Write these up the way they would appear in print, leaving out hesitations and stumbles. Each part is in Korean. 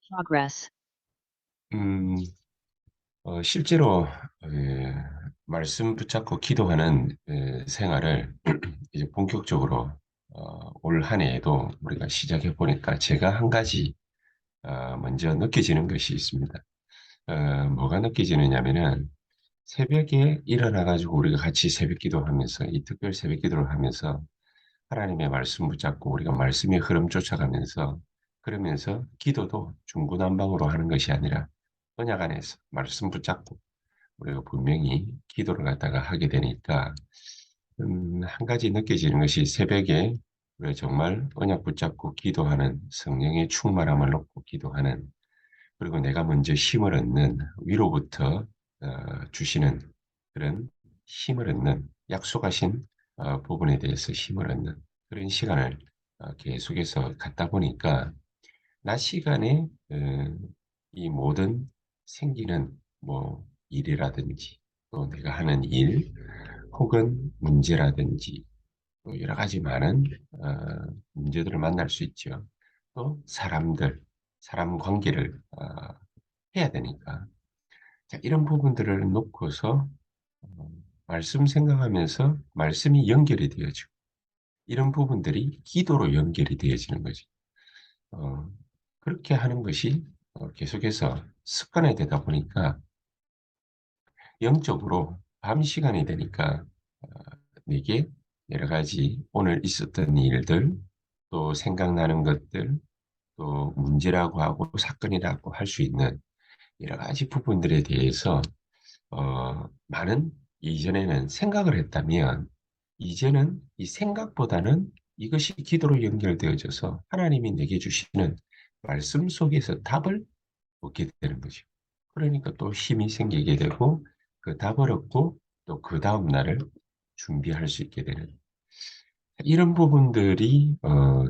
Progress. 음, 실제로 말씀 붙잡고 기도하는 생활을 이제 본격적으로 올 한 해에도 우리가 시작해 보니까 제가 한 가지 먼저 느껴지는 것이 있습니다. 뭐가 느껴지느냐면은 새벽에 일어나 가지고 우리가 같이 새벽 기도하면서 이 특별 새벽 기도를 하면서 하나님의 말씀 붙잡고 우리가 말씀의 흐름 쫓아가면서 그러면서 기도도 중구난방으로 하는 것이 아니라 언약 안에서 말씀 붙잡고 우리가 분명히 기도를 갖다가 하게 되니까 한 가지 느껴지는 것이 새벽에 우리가 정말 언약 붙잡고 기도하는 성령의 충만함을 놓고 기도하는 그리고 내가 먼저 힘을 얻는 위로부터 주시는 그런 힘을 얻는 약속하신 부분에 대해서 힘을 얻는 그런 시간을 계속해서 갖다 보니까 낮 시간에 이 모든 생기는 뭐 일이라든지 또 내가 하는 일 혹은 문제라든지 또 여러 가지 많은 문제들을 만날 수 있죠. 또 사람들, 사람 관계를 해야 되니까. 자, 이런 부분들을 놓고서 어, 말씀 생각하면서 말씀이 연결이 되어지고 이런 부분들이 기도로 연결이 되어지는 거죠. 어, 그렇게 하는 것이 계속해서 습관이 되다 보니까 영적으로 밤 시간이 되니까 어, 내게 여러 가지 오늘 있었던 일들, 또 생각나는 것들, 또 문제라고 하고 사건이라고 할 수 있는 여러 가지 부분들에 대해서 많은 이전에는 생각을 했다면 이제는 이 생각보다는 이것이 기도로 연결되어져서 하나님이 내게 주시는 말씀 속에서 답을 얻게 되는 거죠. 그러니까 또 힘이 생기게 되고 그 답을 얻고 또 그 다음 날을 준비할 수 있게 되는 이런 부분들이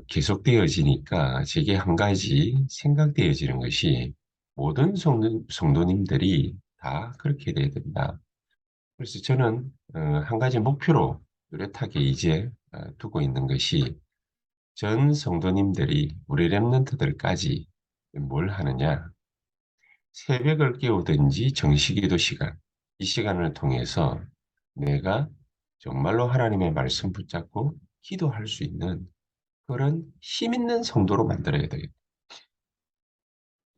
계속되어지니까 제게 한 가지 생각되어지는 것이 모든 성도님들이 다 그렇게 돼야 된다. 그래서 저는 한 가지 목표로 뚜렷하게 이제 두고 있는 것이 전 성도님들이 우리 렘넌트들까지 뭘 하느냐 새벽을 깨우든지 정시기도 시간 이 시간을 통해서 내가 정말로 하나님의 말씀 붙잡고 기도할 수 있는 그런 힘 있는 성도로 만들어야 되겠다.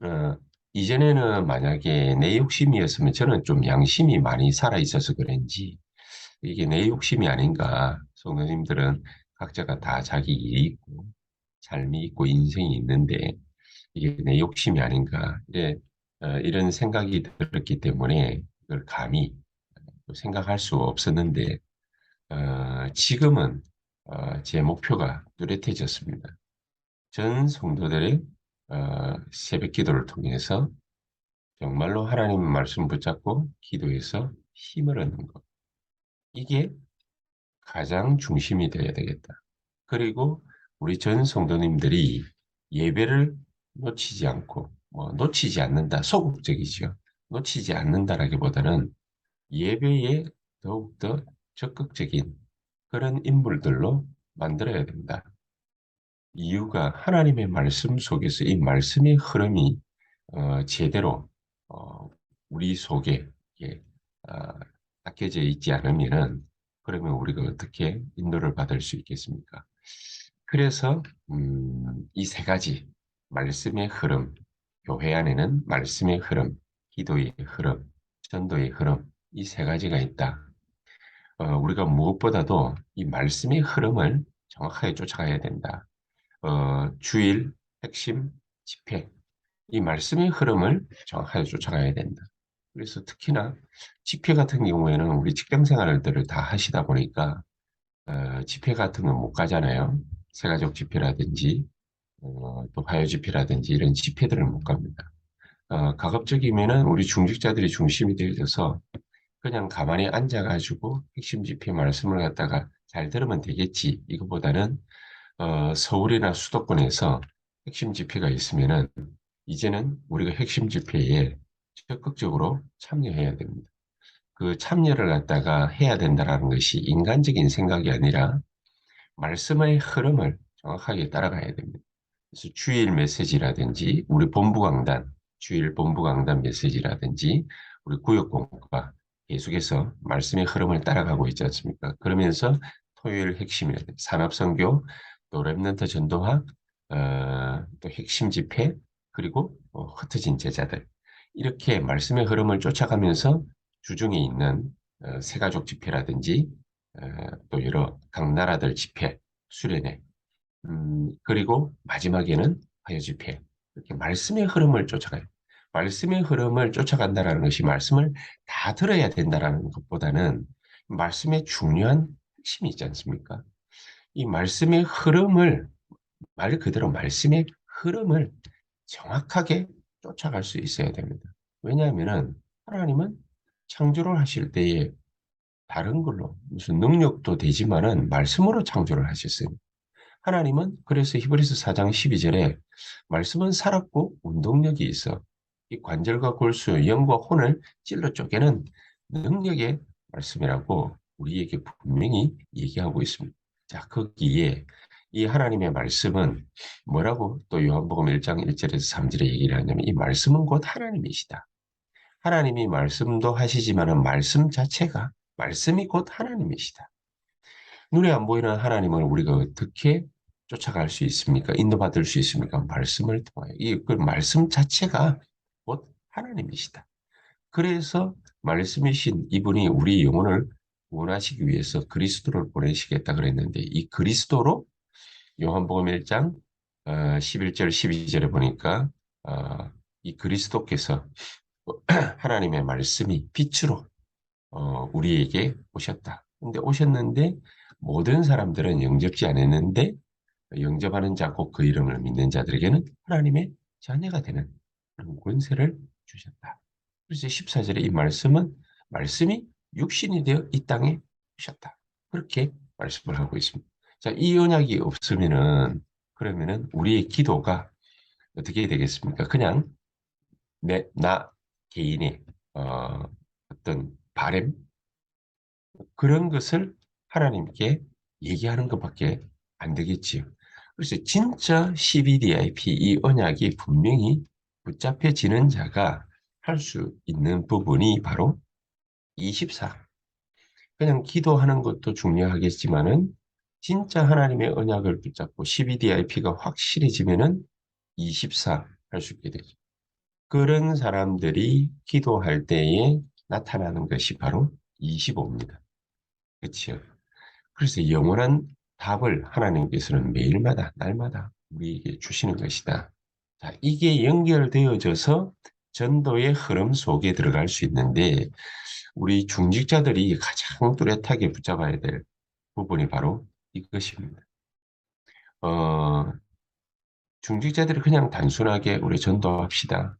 어, 이전에는 만약에 내 욕심이었으면 저는 좀 양심이 많이 살아 있어서 그런지 이게 내 욕심이 아닌가. 성도님들은 각자가 다 자기 일이 있고 삶이 있고 인생이 있는데 이게 내 욕심이 아닌가. 이런 생각이 들었기 때문에 이걸 감히 생각할 수 없었는데 지금은 제 목표가 뚜렷해졌습니다. 전 성도들의 새벽 기도를 통해서 정말로 하나님 말씀 붙잡고 기도해서 힘을 얻는 것. 이게 가장 중심이 되어야 되겠다. 그리고 우리 전 성도님들이 예배를 놓치지 않고, 뭐, 놓치지 않는다. 소극적이죠. 놓치지 않는다라기보다는 예배에 더욱더 적극적인 그런 인물들로 만들어야 된다. 이유가 하나님의 말씀 속에서 이 말씀의 흐름이 제대로 어, 우리 속에 이게, 어, 닦여져 있지 않으면은 그러면 우리가 어떻게 인도를 받을 수 있겠습니까? 그래서 이 세 가지 말씀의 흐름, 교회 안에는 말씀의 흐름, 기도의 흐름, 전도의 흐름 이 세 가지가 있다. 우리가 무엇보다도 이 말씀의 흐름을 정확하게 쫓아가야 된다. 주일, 핵심, 집회. 이 말씀의 흐름을 정확하게 쫓아가야 된다. 그래서 특히나 집회 같은 경우에는 우리 직장 생활들을 다 하시다 보니까 집회 같은 건 못 가잖아요. 새가족 집회라든지 또 화요 집회라든지 이런 집회들을 못 갑니다. 가급적이면은 우리 중직자들이 중심이 되어져서 그냥 가만히 앉아가지고 핵심 집회 말씀을 갖다가 잘 들으면 되겠지. 이거보다는 서울이나 수도권에서 핵심 집회가 있으면은 이제는 우리가 핵심 집회에 적극적으로 참여해야 됩니다. 그 참여를 갖다가 해야 된다라는 것이 인간적인 생각이 아니라 말씀의 흐름을 정확하게 따라가야 됩니다. 그래서 주일 메시지라든지 우리 본부 강단, 주일 본부 강단 메시지라든지 우리 구역 공부가 계속해서 말씀의 흐름을 따라가고 있지 않습니까? 그러면서 토요일 핵심이라든지 산업선교, 또 랩넌트 전도학, 또 핵심 집회, 그리고 흩어진 제자들. 이렇게 말씀의 흐름을 쫓아가면서 주중에 있는 세가족 집회라든지 또 여러 각 나라들 집회, 수련회, 그리고 마지막에는 화요 집회. 이렇게 말씀의 흐름을 쫓아가요. 말씀의 흐름을 쫓아간다라는 것이 말씀을 다 들어야 된다라는 것보다는 말씀의 중요한 핵심이 있지 않습니까? 이 말씀의 흐름을 말 그대로 말씀의 흐름을 정확하게 쫓아갈 수 있어야 됩니다. 왜냐하면은 하나님은 창조를 하실 때에 다른 걸로 무슨 능력도 되지만은 말씀으로 창조를 하셨어요. 하나님은 그래서 히브리서 4장 12절에 말씀은 살았고 운동력이 있어 이 관절과 골수, 영과 혼을 찔러 쪼개는 능력의 말씀이라고 우리에게 분명히 얘기하고 있습니다. 자, 거기에 이 하나님의 말씀은 뭐라고 또 요한복음 1장 1절에서 3절에 얘기를 하냐면 이 말씀은 곧 하나님이시다. 하나님이 말씀도 하시지만은 말씀 자체가 말씀이 곧 하나님이시다. 눈에 안 보이는 하나님을 우리가 어떻게 쫓아갈 수 있습니까? 인도받을 수 있습니까? 말씀을 통하여. 그 말씀 자체가 곧 하나님이시다. 그래서 말씀이신 이분이 우리 영혼을 구원하시기 위해서 그리스도를 보내시겠다 그랬는데 이 그리스도로 요한복음 1장 11절 12절에 보니까 이 그리스도께서 하나님의 말씀이 빛으로 우리에게 오셨다. 근데 오셨는데 모든 사람들은 영접지 않았는데 영접하는 자, 곧 그 이름을 믿는 자들에게는 하나님의 자녀가 되는 그런 권세를 주셨다. 그래서 14절에 이 말씀은 말씀이 육신이 되어 이 땅에 오셨다. 그렇게 말씀을 하고 있습니다. 자, 이 언약이 없으면은 그러면은 우리의 기도가 어떻게 되겠습니까? 그냥 나 개인의 어떤 바램 그런 것을 하나님께 얘기하는 것밖에 안 되겠지요. 그래서 진짜 CBDIP 이 언약이 분명히 붙잡혀지는 자가 할 수 있는 부분이 바로 24. 그냥 기도하는 것도 중요하겠지만은 진짜 하나님의 언약을 붙잡고 CBDIP가 확실해지면은 24 할 수 있게 되죠. 그런 사람들이 기도할 때에 나타나는 것이 바로 25입니다. 그렇죠? 그래서 영원한 답을 하나님께서는 매일마다, 날마다 우리에게 주시는 것이다. 자, 이게 연결되어져서 전도의 흐름 속에 들어갈 수 있는데, 우리 중직자들이 가장 뚜렷하게 붙잡아야 될 부분이 바로 이것입니다. 어, 중직자들이 그냥 단순하게 우리 전도합시다.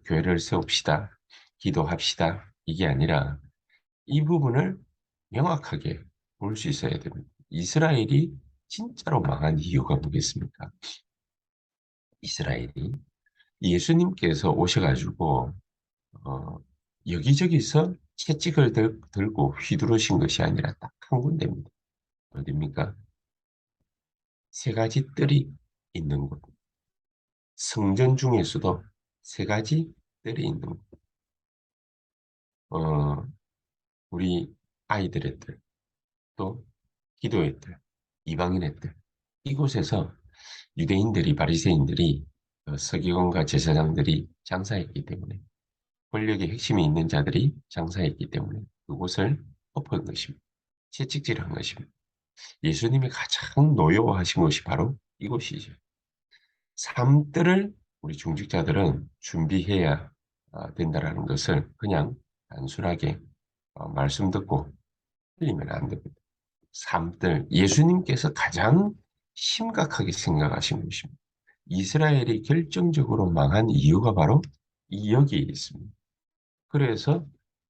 교회를 세웁시다. 기도합시다. 이게 아니라 이 부분을 명확하게 볼 수 있어야 됩니다. 이스라엘이 진짜로 망한 이유가 뭐겠습니까? 이스라엘이 예수님께서 오셔가지고 어, 여기저기서 채찍을 들고 휘두르신 것이 아니라 딱 한 군데입니다. 어디입니까? 세 가지 뜰이 있는 곳. 성전 중에서도 세 가지 뜰이 있는 곳. 어, 우리 아이들의 뜰, 또 기도의 뜰, 이방인의 뜰. 이곳에서 유대인들이 바리새인들이 서기관과 제사장들이 장사했기 때문에 권력의 핵심이 있는 자들이 장사했기 때문에 그곳을 엎은 것입니다. 채찍질한 것입니다. 예수님이 가장 노여워하신 것이 바로 이곳이죠. 삶들을 우리 중직자들은 준비해야 된다는 것을 그냥 단순하게 말씀 듣고 틀리면 안 됩니다. 삶들, 예수님께서 가장 심각하게 생각하신 것입니다. 이스라엘이 결정적으로 망한 이유가 바로 이 여기에 있습니다. 그래서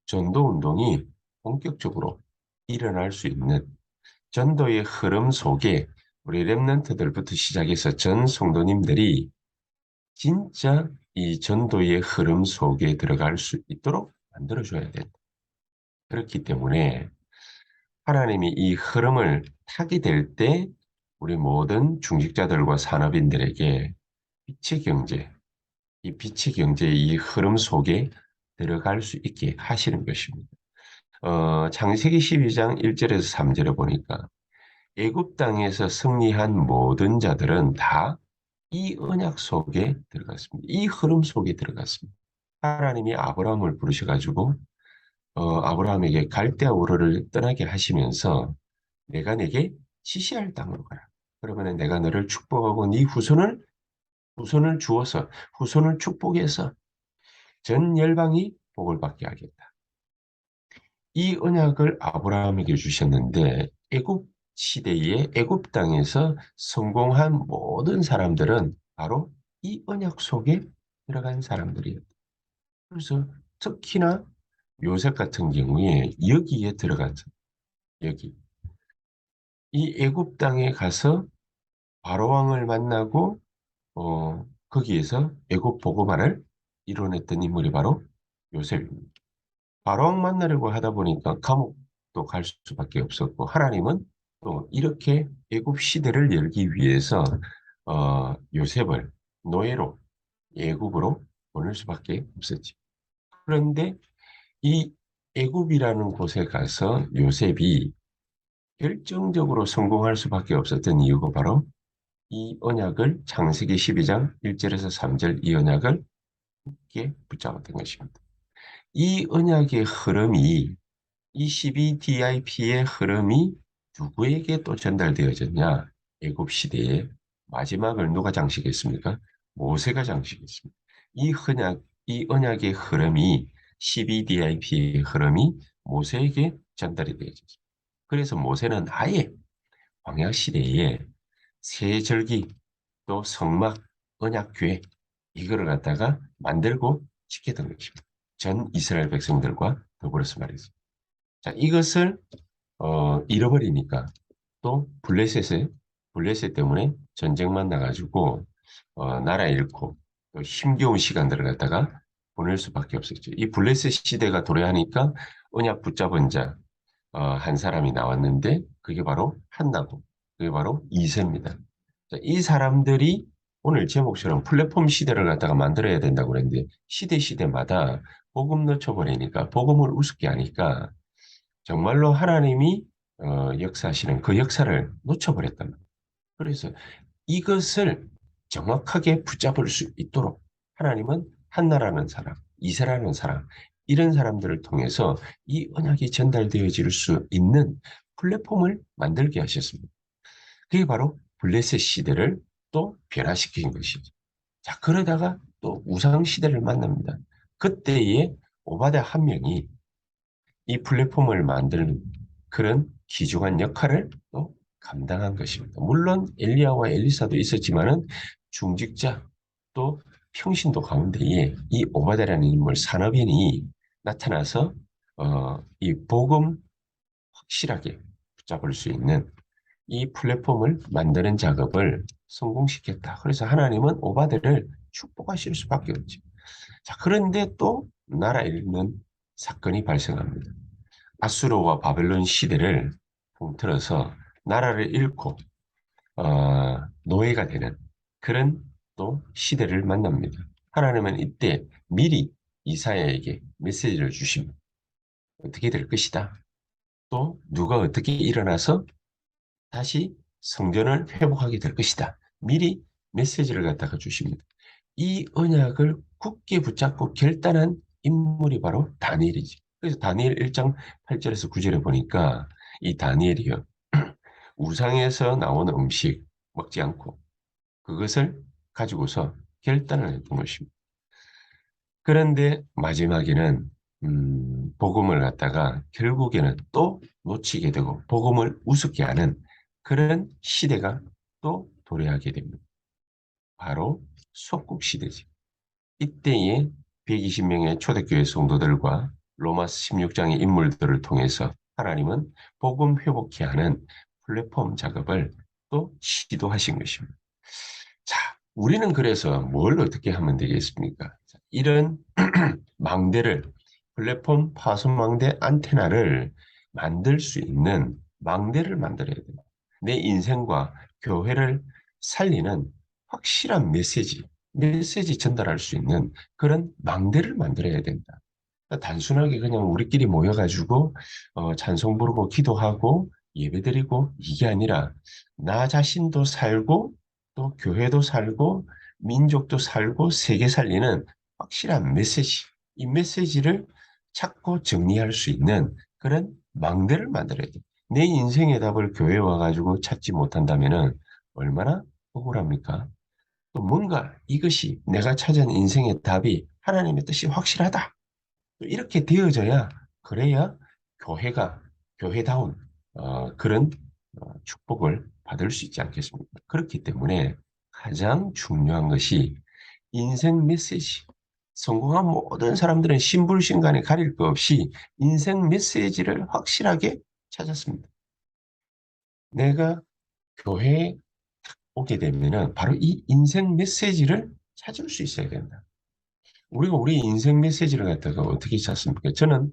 전도 운동이 본격적으로 일어날 수 있는 전도의 흐름 속에 우리 랩런트들부터 시작해서 전 성도님들이 진짜 이 전도의 흐름 속에 들어갈 수 있도록 만들어줘야 된다. 그렇기 때문에 하나님이 이 흐름을 타게 될 때 우리 모든 중직자들과 산업인들에게 빛의 경제, 이 빛의 경제의 이 흐름 속에 들어갈 수 있게 하시는 것입니다. 창세기 12장 1절에서 3절에 보니까 애굽 땅에서 승리한 모든 자들은 다 이 언약 속에 들어갔습니다. 이 흐름 속에 들어갔습니다. 하나님이 아브라함을 부르셔가지고 아브라함에게 갈대아 우르를 떠나게 하시면서 내가 내게 지시할 땅으로 가라. 그러면 내가 너를 축복하고 네 후손을 주어서 후손을 축복해서 전 열방이 복을 받게 하겠다. 이 언약을 아브라함에게 주셨는데 애굽 시대에 애굽 땅에서 성공한 모든 사람들은 바로 이 언약 속에 들어간 사람들이었다. 그래서 특히나 요셉 같은 경우에 여기에 들어갔죠. 여기. 이 애굽 땅에 가서 바로 왕을 만나고 거기에서 애굽 보고만을 이뤄냈던 인물이 바로 요셉입니다. 바로 왕 만나려고 하다 보니까 감옥도 갈 수밖에 없었고 하나님은 또 이렇게 애굽 시대를 열기 위해서 요셉을 노예로 애굽으로 보낼 수밖에 없었지. 그런데 이 애굽이라는 곳에 가서 요셉이 결정적으로 성공할 수밖에 없었던 이유가 바로 이 언약을 창세기 12장 1절에서 3절 이 언약을 굳게 붙잡았던 것입니다. 이 언약의 흐름이 이 CBDIP의 흐름이 누구에게 또 전달되어졌냐? 애굽 시대의 마지막을 누가 장식했습니까? 모세가 장식했습니다. 이 언약의 흐름이 CBDIP의 흐름이 모세에게 전달이 되어졌습니다. 그래서 모세는 아예 광야 시대에 새 절기 또 성막 언약궤 이거를 갖다가 만들고 지켰던 것입니다. 전 이스라엘 백성들과 더불어서 말이죠. 자, 이것을 잃어버리니까 또 블레셋 때문에 전쟁만 나가지고 나라 잃고 또 힘겨운 시간들을 갖다가 보낼 수밖에 없었죠. 이 블레셋 시대가 도래하니까 언약 붙잡은 자 한 사람이 나왔는데 그게 바로 한나고 그게 바로 이세입니다. 자, 이 사람들이 오늘 제목처럼 플랫폼 시대를 갖다가 만들어야 된다고 그랬는데 시대마다 복음 놓쳐버리니까 복음을 우습게 하니까 정말로 하나님이 역사하시는 그 역사를 놓쳐버렸단 말이에요. 그래서 이것을 정확하게 붙잡을 수 있도록 하나님은 한나라는 사람, 이세라는 사람, 이런 사람들을 통해서 이 언약이 전달되어질 수 있는 플랫폼을 만들게 하셨습니다. 그게 바로 블레셋 시대를 또 변화시킨 것이죠. 자, 그러다가 또 우상 시대를 만납니다. 그때에 오바댜 한 명이 이 플랫폼을 만드는 그런 귀중한 역할을 또 감당한 것입니다. 물론 엘리야와 엘리사도 있었지만은 중직자 또 평신도 가운데에 이 오바댜라는 인물 산업인이 나타나서 이 복음 확실하게 붙잡을 수 있는 이 플랫폼을 만드는 작업을 성공시켰다. 그래서 하나님은 오바댜를 축복하실 수밖에 없죠. 자, 그런데 또 나라 잃는 사건이 발생합니다. 아수르와 바벨론 시대를 통틀어서 나라를 잃고 노예가 되는 그런 또 시대를 만납니다. 하나님은 이때 미리 이사야에게 메시지를 주십니다. 어떻게 될 것이다. 또 누가 어떻게 일어나서 다시 성전을 회복하게 될 것이다. 미리 메시지를 갖다가 주십니다. 이 언약을 굳게 붙잡고 결단한 인물이 바로 다니엘이지. 그래서 다니엘 1장 8절에서 9절에 보니까 이 다니엘이요. 우상에서 나오는 음식 먹지 않고 그것을 가지고서 결단을 했던 것입니다. 그런데 마지막에는 복음을 갖다가 결국에는 또 놓치게 되고 복음을 우습게 하는 그런 시대가 또 도래하게 됩니다. 바로 속국 시대지. 이때에 120명의 초대교회 성도들과 로마서 16장의 인물들을 통해서 하나님은 복음 회복케 하는 플랫폼 작업을 또 시도하신 것입니다. 자, 우리는 그래서 뭘 어떻게 하면 되겠습니까? 자, 이런 망대를 플랫폼 파손 망대 안테나를 만들 수 있는 망대를 만들어야 됩니다. 내 인생과 교회를 살리는 확실한 메시지 전달할 수 있는 그런 망대를 만들어야 된다. 그러니까 단순하게 그냥 우리끼리 모여가지고 찬송 부르고 기도하고 예배드리고 이게 아니라 나 자신도 살고 또 교회도 살고 민족도 살고 세계 살리는 확실한 메시지. 이 메시지를 찾고 정리할 수 있는 그런 망대를 만들어야 돼. 내 인생의 답을 교회에 와가지고 찾지 못한다면은 얼마나 억울합니까? 또 뭔가 이것이 내가 찾은 인생의 답이 하나님의 뜻이 확실하다. 이렇게 되어져야 그래야 교회가 교회다운 그런 축복을 받을 수 있지 않겠습니까? 그렇기 때문에 가장 중요한 것이 인생 메시지. 성공한 모든 사람들은 신불신간에 가릴 것 없이 인생 메시지를 확실하게 찾았습니다. 내가 교회에 오게 되면은 바로 이 인생 메시지를 찾을 수 있어야 된다. 우리가 우리 인생 메시지를 갖다가 어떻게 찾습니까? 저는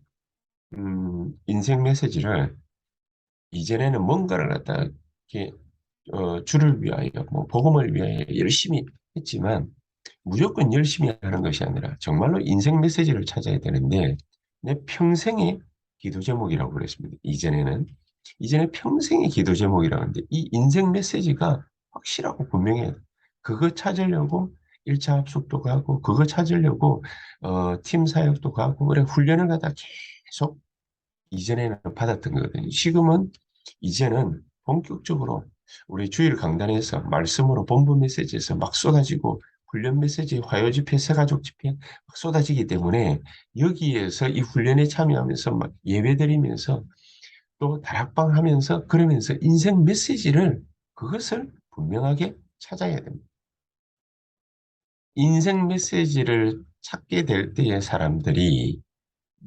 인생 메시지를 이전에는 뭔가를 갖다가 이렇게 주를 위하여, 뭐 복음을 위하여 열심히 했지만 무조건 열심히 하는 것이 아니라 정말로 인생 메시지를 찾아야 되는데 내 평생의 기도 제목이라고 그랬습니다. 이전에 평생의 기도 제목이라고 하는데 이 인생 메시지가 확실하고 분명해야 돼. 그거 찾으려고 1차 합숙도 가고 그거 찾으려고 팀 사역도 가고 그래 훈련을 하다 계속 이전에는 받았던 거거든요. 지금은 이제는 본격적으로 우리 주일 강단에서 말씀으로 본부 메시지에서 막 쏟아지고 훈련 메시지, 화요 집회, 새가족 집회 막 쏟아지기 때문에 여기에서 이 훈련에 참여하면서 막 예배 드리면서 또 다락방 하면서 그러면서 인생 메시지를 그것을 분명하게 찾아야 됩니다. 인생 메시지를 찾게 될 때의 사람들이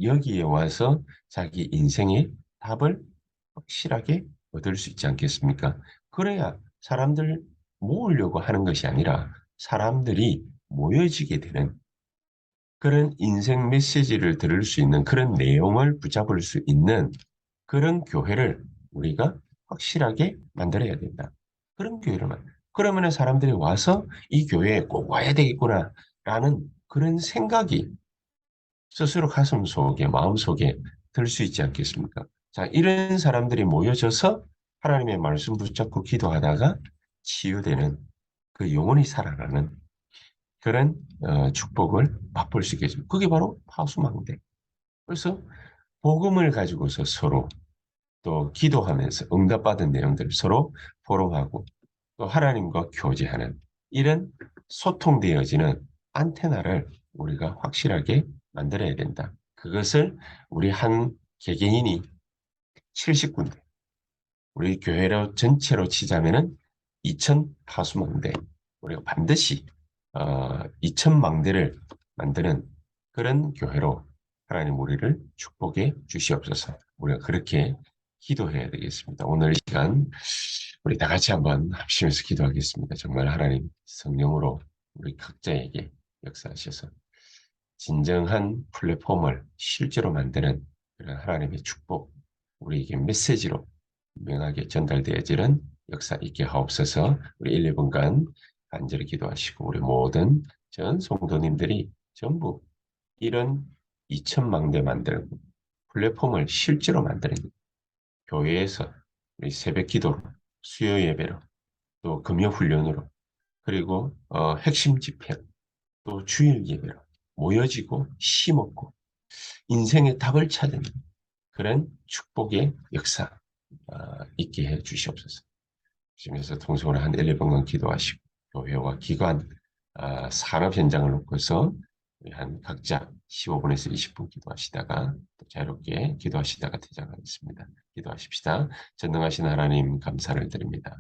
여기에 와서 자기 인생의 답을 확실하게 얻을 수 있지 않겠습니까? 그래야 사람들 모으려고 하는 것이 아니라 사람들이 모여지게 되는 그런 인생 메시지를 들을 수 있는 그런 내용을 붙잡을 수 있는 그런 교회를 우리가 확실하게 만들어야 된다. 그런 교회를 그러면 사람들이 와서 이 교회에 꼭 와야 되겠구나라는 그런 생각이 스스로 가슴 속에, 마음 속에 들 수 있지 않겠습니까? 자, 이런 사람들이 모여져서 하나님의 말씀 붙잡고 기도하다가 치유되는 그 영혼이 살아나는 그런 축복을 맛볼 수 있겠습니다. 그게 바로 파수망대. 그래서 복음을 가지고서 서로 또 기도하면서 응답받은 내용들을 서로 포럼하고 또 하나님과 교제하는 이런 소통되어지는 안테나를 우리가 확실하게 만들어야 된다. 그것을 우리 한 개개인이 70군데, 우리 교회로 전체로 치자면은 2천 파수망대, 우리가 반드시 2천 망대를 만드는 그런 교회로 하나님 우리를 축복해 주시옵소서. 우리가 그렇게 기도해야 되겠습니다. 오늘 이 시간 우리 다 같이 한번 합심해서 기도하겠습니다. 정말 하나님 성령으로 우리 각자에게 역사하셔서 진정한 플랫폼을 실제로 만드는 그런 하나님의 축복, 우리에게 메시지로 명하게 전달되어지는 역사 있게 하옵소서. 우리 1, 2분간 간절히 기도하시고 우리 모든 전 성도님들이 전부 이런 2천망대 만드는 플랫폼을 실제로 만드는 교회에서 우리 새벽 기도로, 수요 예배로, 또 금요 훈련으로, 그리고 핵심 집회, 또 주일 예배로 모여지고 심었고 인생의 답을 찾는 그런 축복의 역사 있게 해 주시옵소서. 주님께서 통성으로 한 1, 2분간 기도하시고 교회와 기관, 산업 현장을 놓고서 우리 한 각자 15분에서 20분 기도하시다가 또 자유롭게 기도하시다가 퇴장하겠습니다. 기도하십시다. 전능하신 하나님 감사를 드립니다.